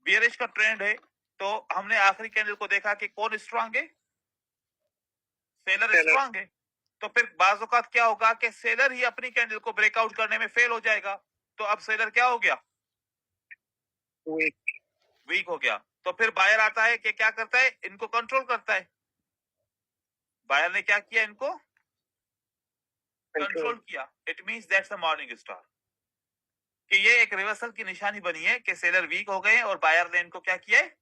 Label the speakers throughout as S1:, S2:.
S1: Bearish का trend है, तो हमने आखिरी कैंडल को देखा कि कौन स्ट्रांग है, सेलर स्ट्रांग है। तो फिर बाज़ औकात क्या होगा कि सेलर ही अपनी कैंडल को ब्रेकआउट करने में फेल हो जाएगा, तो अब सेलर क्या हो गया, वीक हो गया। तो फिर बायर आता है कि क्या करता है, इनको कंट्रोल करता है। बायर ने क्या किया, इनको कंट्रोल किया। It means that's a morning star, कि ये एक रिवर्सल की निशानी बनी है कि सेलर वीक हो गए और बायर ने इनको क्या किया है,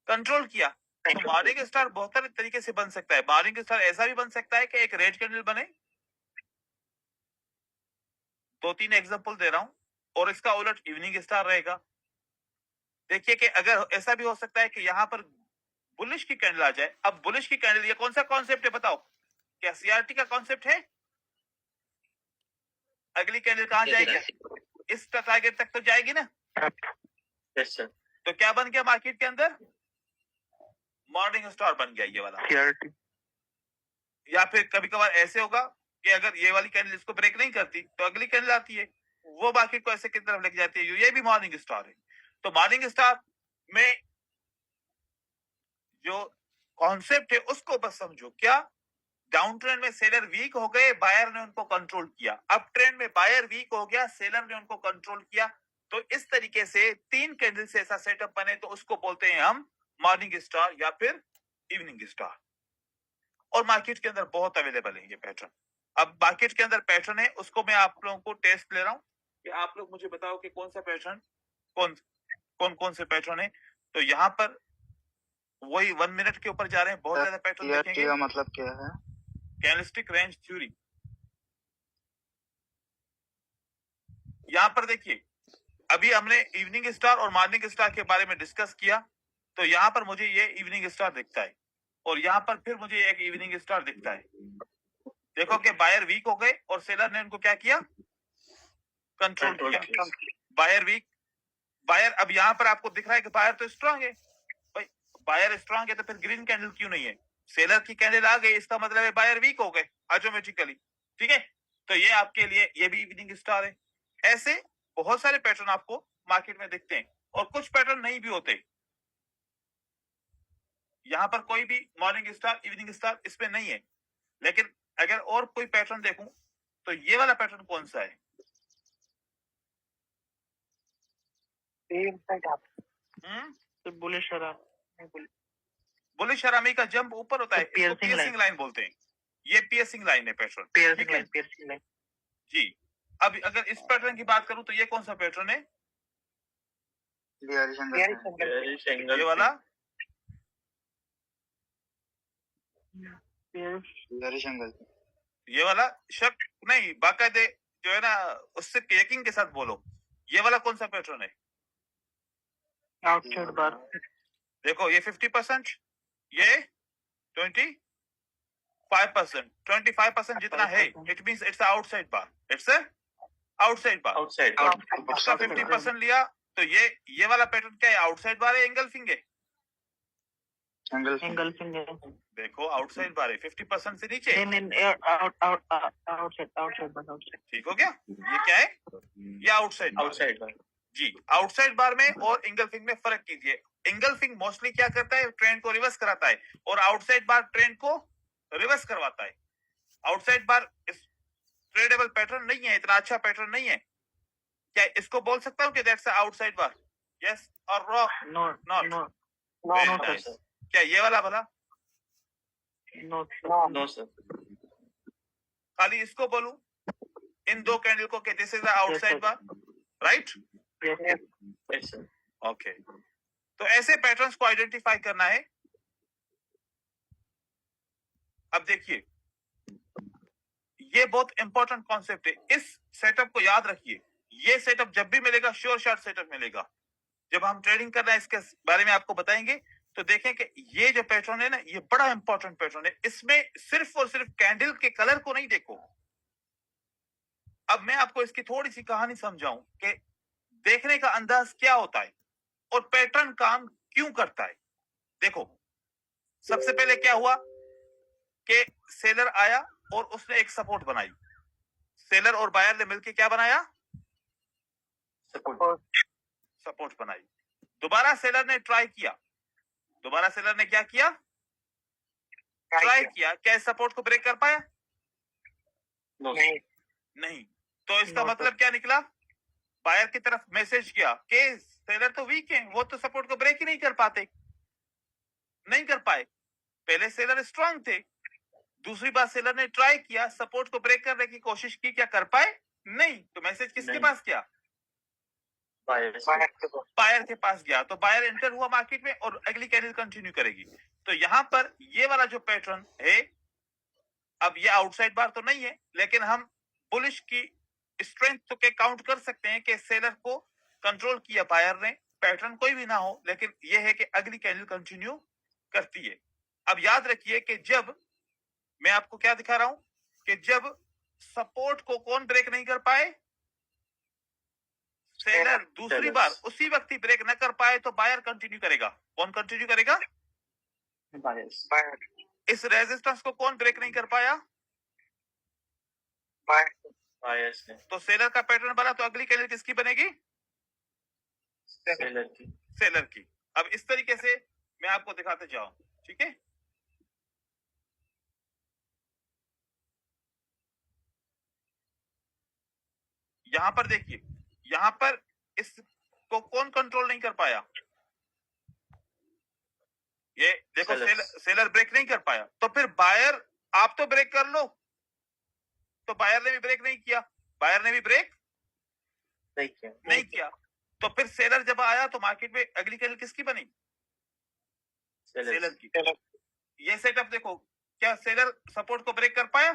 S1: कंट्रोल किया। तो मॉर्निंग स्टार बहुत सारे तरीके से बन सकता है। मॉर्निंग स्टार ऐसा भी बन सकता है कि एक रेड कैंडल बने, 2-3 एग्जांपल दे रहा हूं, और इसका उलट इवनिंग स्टार रहेगा। देखिए कि अगर ऐसा भी हो सकता है कि यहां पर बुलिश की कैंडल आ जाए। अब बुलिश की कैंडल, ये कौन सा कॉन्सेप्ट है बताओ, क्या सीआरटी का कॉन्सेप्ट है? अगली कैंडल कहां जाएगी, इस टारगेट तक तो जाएगी ना।
S2: Yes sir.
S1: तो क्या बन गया मार्केट के अंदर, मॉर्निंग स्टार बन गया ये वाला सीआरटी। या फिर कभी कभार ऐसे होगा कि अगर ये वाली कैंडल इसको ब्रेक नहीं करती तो अगली कैंडल आती है, वो मार्केट को ऐसे की तरफ लेके जाती है, ये भी मॉर्निंग स्टार है। तो मॉर्निंग स्टार में जो कॉन्सेप्ट है उसको बस समझो। क्या, डाउन ट्रेंड में सेलर वीक हो गए, बायर ने उनको कंट्रोल किया। अप ट्रेंड में बायर वीक हो गया, सेलर ने उनको कंट्रोल किया। तो इस तरीके से 3 कैंडल से ऐसा सेटअप बने तो उसको बोलते हैं हम मॉर्निंग स्टार या फिर इवनिंग स्टार। और मार्केट के अंदर बहुत अवेलेबल है ये पैटर्न। अब मार्केट के अंदर पैटर्न है, उसको मैं आप लोगों को टेस्ट ले रहा हूं कि आप लोग मुझे बताओ कि कौन सा पैटर्न, कौन कौन कौन से पैटर्न है। तो यहाँ पर वही 1 मिनट के ऊपर जा रहे हैं, बहुत ज्यादा पैटर्न देखेंगे। का मतलब क्या है, कैंडलस्टिक रेंज थ्योरी। यहाँ पर देखिए, अभी हमने इवनिंग स्टार और मॉर्निंग स्टार के बारे में डिस्कस किया। तो यहाँ पर मुझे ये इवनिंग स्टार दिखता है, और यहाँ पर फिर मुझे एक इवनिंग स्टार दिखता है। देखो कि बायर वीक हो गए और सेलर ने उनको क्या किया, कंट्रोल किया। बायर वीक, बायर, अब यहाँ पर आपको दिख रहा है कि बायर तो स्ट्रांग है। भाई बायर स्ट्रांग है तो फिर ग्रीन कैंडल क्यों नहीं है, सेलर की कैंडल आ गई, इसका मतलब है बायर वीक हो गए ऑटोमेटिकली। ठीक है, तो ये आपके लिए ये भी इवनिंग स्टार है। ऐसे बहुत सारे पैटर्न आपको मार्केट में दिखते हैं, और कुछ पैटर्न नहीं भी होते। यहाँ पर कोई भी मॉर्निंग स्टार इवनिंग स्टार इसमें नहीं है। लेकिन अगर और कोई पैटर्न देखूं तो ये वाला पैटर्न कौन सा है, बुलिश हरामी का जंप ऊपर होता है, इसको पियर्सिंग लाइन बोलते हैं। ये पियर्सिंग लाइन है पैटर्न, पियर्सिंग लाइन जी। अब अगर इस पैटर्न की बात करूं तो ये कौन सा पैटर्न है, ये वाला ये वाला शक नहीं, बाकायदे जो है ना उससे यकीन के साथ बोलो, ये वाला कौन सा पैटर्न है, आउटसाइड बार। देखो ये 50%, ये 25%, 25% जितना है, it means it's outside bar, it's outside bar.
S2: Outside
S1: उसका 50% लिया तो ये वाला पैटर्न क्या है, आउटसाइड बार है, एंगल्फिंग है, एंगल्फिंग है। देखो आउटसाइड बार है, 50% से नीचे, आउटसाइड। ठीक हो गया, ये क्या है, ये आउटसाइड
S2: आउटसाइड
S1: जी। आउटसाइड बार में और इंगल्फिंग में फर्क कीजिए। इंगल्फिंग मोस्टली क्या करता है, ट्रेंड को रिवर्स कराता है, और आउटसाइड बार ट्रेंड को रिवर्स करवाता है। आउटसाइड बार ट्रेडेबल पैटर्न नहीं है, इतना अच्छा पैटर्न नहीं है। क्या इसको बोल सकता हूँ कि दैट्स आउटसाइड बार, यस और नॉट, नॉट। क्या ये वाला भला,
S2: नो सर।
S1: खाली इसको बोलूं इन दो कैंडल को कि this is the outside bar, right?
S2: Yes sir.
S1: Okay, तो ऐसे पैटर्न्स को आइडेंटिफाई करना है। अब देखिए, ये बहुत इंपॉर्टेंट कॉन्सेप्ट है, इस सेटअप को याद रखिए। ये सेटअप जब भी मिलेगा श्योर शॉट सेटअप मिलेगा। जब हम ट्रेडिंग कर रहे हैं इसके बारे में आपको बताएंगे, तो देखें कि ये जो पैटर्न है ना, ये बड़ा इंपॉर्टेंट पैटर्न है। इसमें सिर्फ और सिर्फ कैंडल के कलर को नहीं देखो। अब मैं आपको इसकी थोड़ी सी कहानी समझाऊं कि देखने का अंदाज क्या होता है और पैटर्न काम क्यों करता है। देखो, सबसे पहले क्या हुआ कि सेलर आया और उसने एक सपोर्ट बनाई। सेलर और बायर ने मिलकर क्या बनाया, सपोर्ट बनाई। दोबारा सेलर ने ट्राई किया, दोबारा सेलर ने क्या किया, ट्राई किया, क्या इस सपोर्ट को ब्रेक कर पाया?
S2: No.
S1: नहीं। तो इसका मतलब क्या निकला? बायर की तरफ मैसेज किया कि सेलर तो वीक है, वो तो सपोर्ट को ब्रेक ही नहीं कर पाते, नहीं कर पाए। पहले सेलर स्ट्रांग थे, दूसरी बार सेलर ने ट्राई किया, सपोर्ट को ब्रेक करने की कोशिश की, क्या कर पाए? नहीं। तो मैसेज किसके
S2: नहीं।
S1: पास गया? बायर के पास गया। तो बायर एंटर हुआ मार्केट में और अगली कैंडल कंटिन्यू करेगी। तो यहां पर ये वाला जो पैटर्न है, अब ये आउटसाइड बार तो नहीं है, लेकिन हम बुलिश की स्ट्रेंथ तो के काउंट कर सकते हैं कि सेलर को कंट्रोल किया बायर ने, पैटर्न कोई भी ना हो, लेकिन ये है कि अगली कैंडल कंटिन्यू करती है। अब याद रखिए कि जब मैं आपको क्या दिखा रहा हूं कि जब सपोर्ट को कौन ब्रेक नहीं कर पाए? सेलर। दूसरी बार उसी वक्त ही ब्रेक न कर पाए तो बायर कंटिन्यू करेगा। कौन कंटिन्यू करेगा? इस रेजिस्टेंस को कौन ब्रेक नहीं कर पाया? तो सेलर का पैटर्न बना, तो अगली कैंडल किसकी बनेगी? सेलर की। अब इस तरीके से मैं आपको दिखाते जाऊं, ठीक है? यहां पर देखिए, यहां पर इसको कौन कंट्रोल नहीं कर पाया? ये देखो, सेलर ब्रेक नहीं कर पाया, तो फिर बायर आप तो ब्रेक कर लो। तो बायर ने भी ब्रेक नहीं किया, बायर ने भी ब्रेक नहीं किया। तो फिर सेलर जब आया तो मार्केट में अगली कैंडल किसकी बनी? सेलर की। ये सेटअप देखो, क्या सेलर सपोर्ट को ब्रेक कर पाया?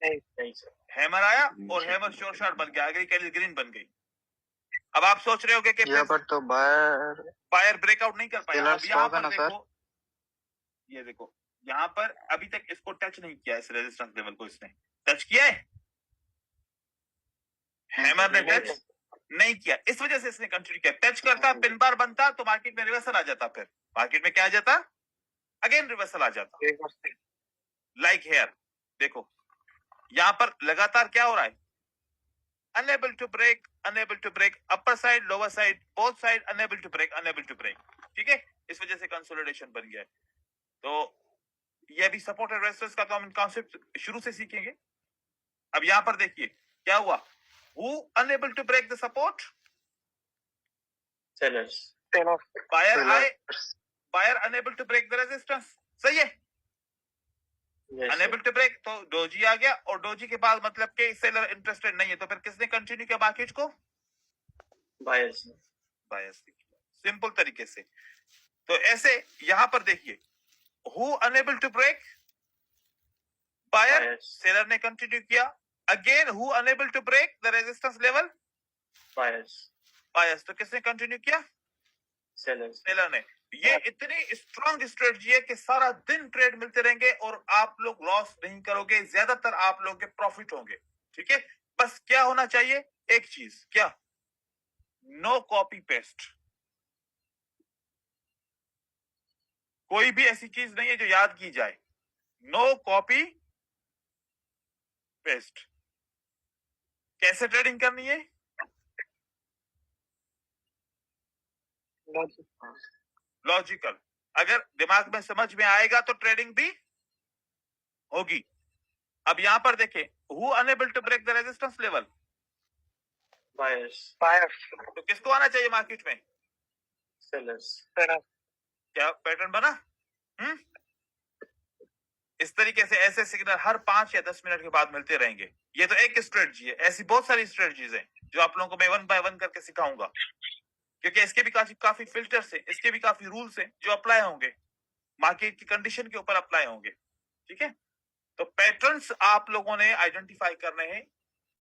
S2: नहीं।
S1: हैमर आया और हैमर शॉर्ट शॉट बन गया, अगली कैंडल ग्रीन बन गई। अब आप सोच रहे होगे कि
S3: यहाँ पर तो
S1: बायर ब्रेकआउट नहीं कर पाया। अब यहाँ पर
S3: देखो,
S1: ये देखो, यहाँ पर अभी तक इसको टच नहीं किया, इस रेजिस्टेंस लेवल को इसने टच किया है? हैमर ने टच नहीं किया, इस वजह से इसने कंटिन्यू किया। टच करता, पिन बार बनता तो मार्केट में रिवर्सल आ जाता, फिर मार्केट में क्या आ जाता? अगेन रिवर्सल आ जाता, लाइक हेयर। देखो यहां पर लगातार क्या हो रहा है? Unable to break, unable to break, upper side, lower side, both side unable to break, unable to break. ठीक है, इस वजह से कंसोलिडेशन बन गया है। तो ये भी सपोर्ट और रेजिस्टेंस का तो हम कॉन्सेप्ट शुरू से सीखेंगे। अब यहां पर देखिए क्या हुआ, who unable to break the support?
S2: Sellers.
S1: Buyer आए, buyer unable to break the resistance, सही है? अनएबल टू ब्रेक, तो डोजी आ गया, और डोजी के बाद मतलब कि सेलर इंटरेस्टेड नहीं है, तो फिर किसने कंटिन्यू किया मार्केट को?
S2: बायर्स।
S1: सिंपल तरीके से। तो ऐसे यहां पर देखिए, who unable to break? Buyer. Seller ने कंटिन्यू किया। Again who unable to break the resistance level? Buyers. तो किसने कंटिन्यू किया? सेलर ने। ये इतनी स्ट्रॉन्ग स्ट्रेटजी है कि सारा दिन ट्रेड मिलते रहेंगे और आप लोग लॉस नहीं करोगे, ज्यादातर आप लोग के प्रॉफिट होंगे। ठीक है, बस क्या होना चाहिए? एक चीज, क्या? No copy paste. कोई भी ऐसी चीज नहीं है जो याद की जाए। No copy paste. कैसे ट्रेडिंग करनी है? लॉजिकल। अगर दिमाग में समझ में आएगा तो ट्रेडिंग भी होगी। अब यहां पर देखें, who unable to break the resistance level?
S2: Buyers.
S1: तो किसको आना चाहिए मार्केट में?
S2: सेलर्स।
S1: क्या पैटर्न बना? इस तरीके से ऐसे सिग्नल हर 5 या 10 मिनट के बाद मिलते रहेंगे। ये तो एक स्ट्रेटजी है, ऐसी बहुत सारी स्ट्रेटजीज हैं जो आप लोगों को मैं वन बाय वन करके सिखाऊंगा, क्योंकि इसके भी काफी फिल्टर्स हैं, इसके भी काफी रूल्स हैं जो अप्लाई होंगे, मार्केट की कंडीशन के ऊपर अप्लाई होंगे। ठीक है, तो पैटर्न्स आप लोगों ने आइडेंटिफाई करने हैं